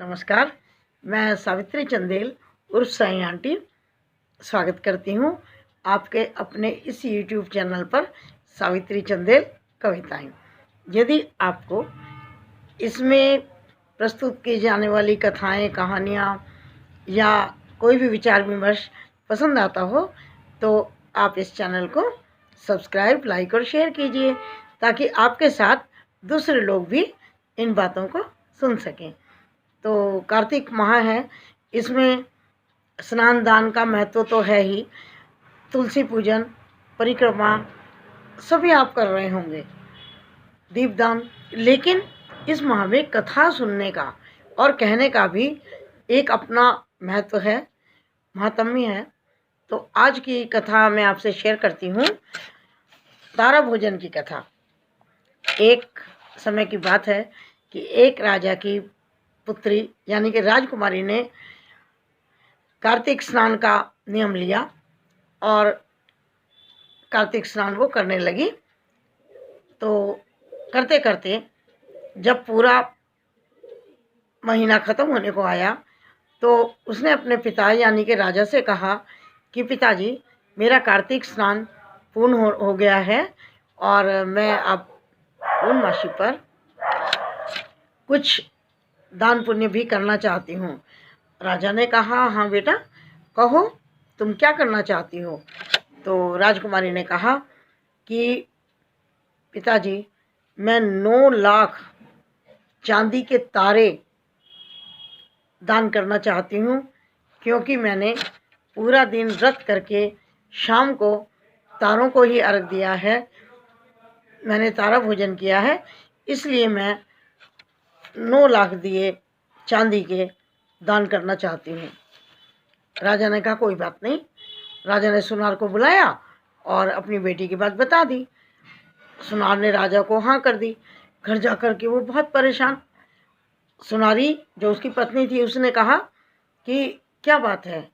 नमस्कार। मैं सावित्री चंदेल उर्फ साई आंटी स्वागत करती हूँ आपके अपने इस YouTube चैनल पर सावित्री चंदेल कविताएं। यदि आपको इसमें प्रस्तुत की जाने वाली कथाएं, कहानियाँ या कोई भी विचार विमर्श पसंद आता हो तो आप इस चैनल को सब्सक्राइब, लाइक और शेयर कीजिए ताकि आपके साथ दूसरे लोग भी इन बातों को सुन सकें। तो कार्तिक माह है, इसमें स्नान दान का महत्व तो है ही। तुलसी पूजन, परिक्रमा सभी आप कर रहे होंगे, दीपदान, लेकिन इस माह में कथा सुनने का और कहने का भी एक अपना महत्व है, महात्म्य है। तो आज की कथा मैं आपसे शेयर करती हूँ, तारा भोजन की कथा। एक समय की बात है कि एक राजा की पुत्री यानी कि राजकुमारी ने कार्तिक स्नान का नियम लिया और कार्तिक स्नान वो करने लगी। तो करते करते जब पूरा महीना ख़त्म होने को आया तो उसने अपने पिता यानी कि राजा से कहा कि पिताजी, मेरा कार्तिक स्नान पूर्ण हो गया है और मैं अब पूर्णमासी पर कुछ दान पुण्य भी करना चाहती हूँ। राजा ने कहा, हाँ बेटा, कहो तुम क्या करना चाहती हो। तो राजकुमारी ने कहा कि पिताजी, मैं 9 लाख चांदी के तारे दान करना चाहती हूँ, क्योंकि मैंने पूरा दिन व्रत करके शाम को तारों को ही अर्घ दिया है, मैंने तारा भोजन किया है, इसलिए मैं 9 लाख दिए चांदी के दान करना चाहती हूँ। राजा ने कहा कोई बात नहीं। राजा ने सुनार को बुलाया और अपनी बेटी की बात बता दी। सुनार ने राजा को हाँ कर दी। घर जा कर के वो बहुत परेशान। सुनारी जो उसकी पत्नी थी उसने कहा कि क्या बात है।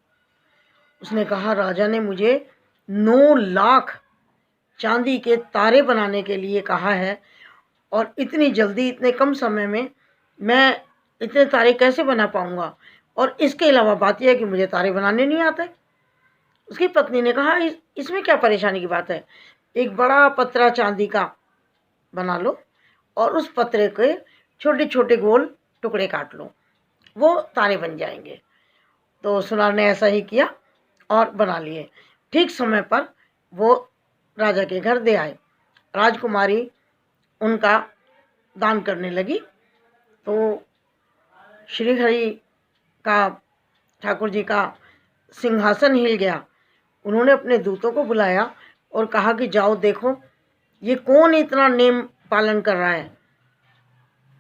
उसने कहा, राजा ने मुझे 9 लाख चांदी के तारे बनाने के लिए कहा है और इतनी जल्दी, इतने कम समय में मैं इतने तारे कैसे बना पाऊंगा, और इसके अलावा बात यह है कि मुझे तारे बनाने नहीं आते। उसकी पत्नी ने कहा, इसमें क्या परेशानी की बात है, एक बड़ा पतरा चांदी का बना लो और उस पतरे के छोटे छोटे गोल टुकड़े काट लो, वो तारे बन जाएंगे। तो सुनार ने ऐसा ही किया और बना लिए। ठीक समय पर वो राजा के घर दे आए। राजकुमारी उनका दान करने लगी तो श्री हरि का, ठाकुर जी का सिंहासन हिल गया। उन्होंने अपने दूतों को बुलाया और कहा कि जाओ देखो ये कौन इतना नेम पालन कर रहा है।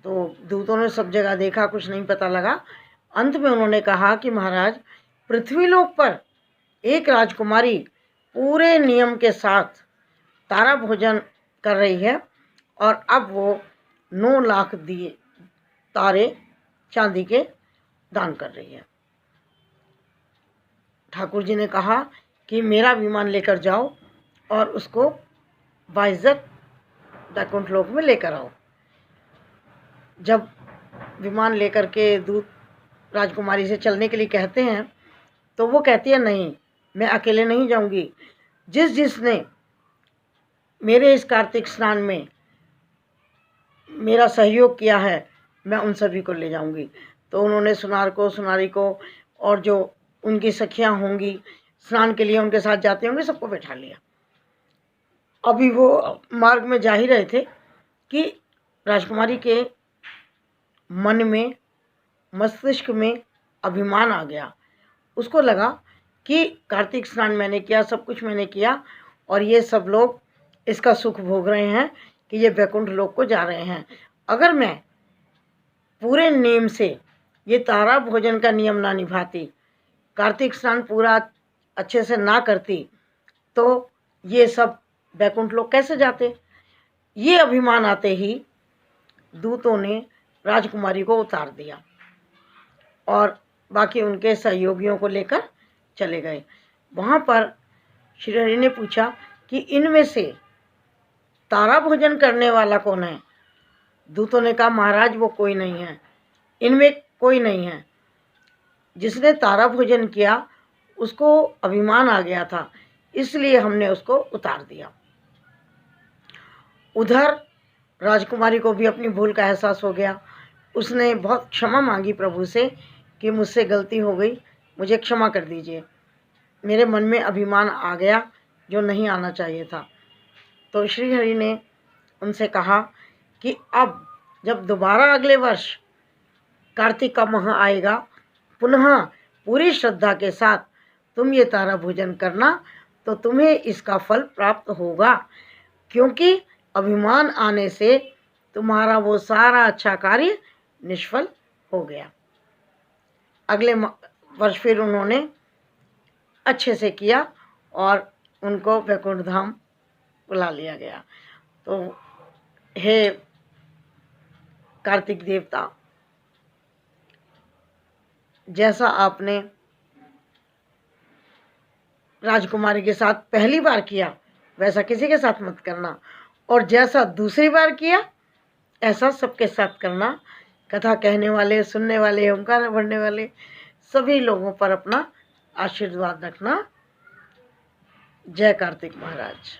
तो दूतों ने सब जगह देखा, कुछ नहीं पता लगा। अंत में उन्होंने कहा कि महाराज, पृथ्वीलोक पर एक राजकुमारी पूरे नियम के साथ तारा भोजन कर रही है और अब वो 9 लाख दिए तारे चांदी के दान कर रही है। ठाकुर जी ने कहा कि मेरा विमान लेकर जाओ और उसको बाइज्जत वैकुंठ लोक में लेकर आओ। जब विमान लेकर के दूत राजकुमारी से चलने के लिए कहते हैं तो वो कहती है, नहीं, मैं अकेले नहीं जाऊंगी। जिसने मेरे इस कार्तिक स्नान में मेरा सहयोग किया है मैं उन सभी को ले जाऊंगी। तो उन्होंने सुनार को, सुनारी को और जो उनकी सखियां होंगी, स्नान के लिए उनके साथ जाते होंगे, सबको बैठा लिया। अभी वो मार्ग में जा ही रहे थे कि राजकुमारी के मन में, मस्तिष्क में अभिमान आ गया। उसको लगा कि कार्तिक स्नान मैंने किया, सब कुछ मैंने किया और ये सब लोग इसका सुख भोग रहे हैं कि ये वैकुंठ लोक को जा रहे हैं। अगर मैं पूरे नियम से ये तारा भोजन का नियम ना निभाती, कार्तिक स्नान पूरा अच्छे से ना करती, तो ये सब वैकुंठ लोक कैसे जाते। ये अभिमान आते ही दूतों ने राजकुमारी को उतार दिया और बाकी उनके सहयोगियों को लेकर चले गए। वहाँ पर श्री हरि ने पूछा कि इनमें से तारा भोजन करने वाला कौन है। दूतों ने कहा, महाराज वो कोई नहीं है, इनमें कोई नहीं है। जिसने तारा भोजन किया उसको अभिमान आ गया था, इसलिए हमने उसको उतार दिया। उधर राजकुमारी को भी अपनी भूल का एहसास हो गया। उसने बहुत क्षमा मांगी प्रभु से कि मुझसे गलती हो गई, मुझे क्षमा कर दीजिए, मेरे मन में अभिमान आ गया जो नहीं आना चाहिए था। तो श्री हरि ने उनसे कहा कि अब जब दोबारा अगले वर्ष कार्तिक का माह आएगा, पुनः पूरी श्रद्धा के साथ तुम ये तारा भोजन करना, तो तुम्हें इसका फल प्राप्त होगा, क्योंकि अभिमान आने से तुम्हारा वो सारा अच्छा कार्य निष्फल हो गया। अगले वर्ष फिर उन्होंने अच्छे से किया और उनको वैकुंठ धाम बुला लिया गया। तो हे कार्तिक देवता, जैसा आपने राजकुमारी के साथ पहली बार किया वैसा किसी के साथ मत करना, और जैसा दूसरी बार किया ऐसा सबके साथ करना। कथा कहने वाले, सुनने वाले, ओंकार भरने वाले सभी लोगों पर अपना आशीर्वाद रखना। जय कार्तिक महाराज।